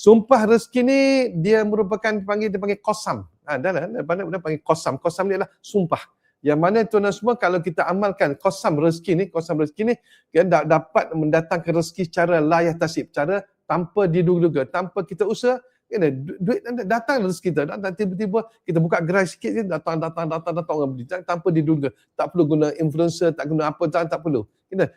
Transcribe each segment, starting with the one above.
Sumpah rezeki ni dia merupakan dia panggil qasam. Dia panggil qasam. Qasam ni adalah sumpah. Yang mana tuan-tuan semua kalau kita amalkan qasam rezeki ni kita dapat mendatangkan rezeki secara la yahtasib, cara tanpa diduga-duga, tanpa kita usaha. Duit datang rezeki kita, datang tiba-tiba kita buka gerai sikit je datang orang beli tanpa diduga. Tak perlu guna influencer, tak guna apa, tak perlu.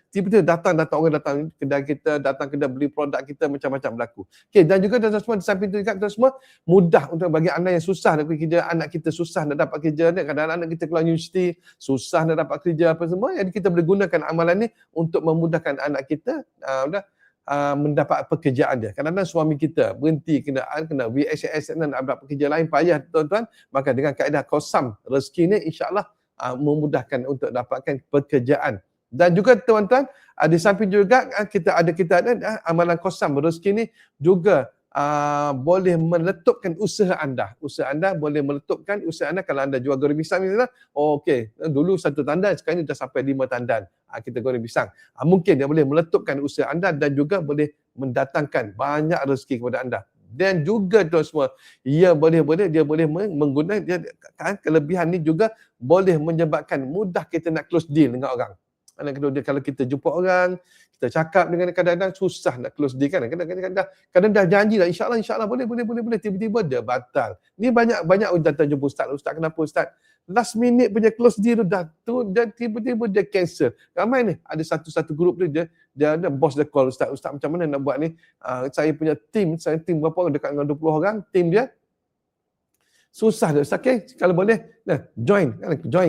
Tiba-tiba datang orang datang kedai kita, datang kedai beli produk kita, macam-macam berlaku. Okey, dan juga tuan-tuan semua di samping itu juga tuan semua mudah untuk bagi anda yang susah nak pergi kerja, anak kita susah nak dapat kerja, kadang-kadang anak kita keluar universiti susah nak dapat kerja apa semua, jadi kita boleh gunakan amalan ni untuk memudahkan anak kita mendapat pekerjaan dia. Kadang-kadang suami kita berhenti kena VHS nak dapat pekerja lain payah tuan-tuan, maka dengan kaedah qasam rezeki ni insya-Allah memudahkan untuk dapatkan pekerjaan. Dan juga tuan-tuan, di samping juga kita ada amalan qasam rezeki ni juga boleh meletupkan usaha anda. Usaha anda boleh meletupkan usaha anda kalau anda jual goreng pisang misalnya. Okey, dulu 1 tandan, sekarang ni dah sampai 5 tandan. Kita goreng pisang. Mungkin dia boleh meletupkan usaha anda dan juga boleh mendatangkan banyak rezeki kepada anda. Dan juga tuan semua, dia boleh menggunakan kelebihan ni juga boleh menyebabkan mudah kita nak close deal dengan orang. Kalau kita jumpa orang, kita cakap dengan kadang-kadang susah nak close deal kan. Kadang-kadang dah janji dah insya-Allah boleh tiba-tiba dia batal. Ni banyak datang jumpa ustaz kenapa ustaz? Last minute punya close deal tu dan tiba-tiba dia cancel. Ramai ni ada satu grup dia ada bos dia call ustaz macam mana nak buat ni? Saya punya tim berapa orang, dekat dengan 20 orang, tim dia susah dia. Okey, kalau boleh join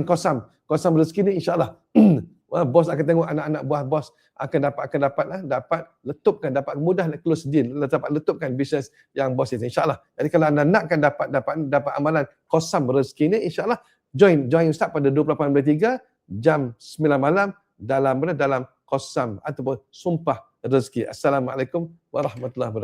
qasam rezeki ni insya-Allah. Bos akan tengok anak-anak buah bos akan dapat letupkan, dapat mudah nak close deal, dapat letupkan bisnes yang bos itu insya-Allah. Jadi kalau anda nakkan dapat amalan qasam rezeki ni insya-Allah join ustaz pada 28.3 jam 9 malam dalam qasam ataupun sumpah rezeki. Assalamualaikum warahmatullahi wabarakatuh.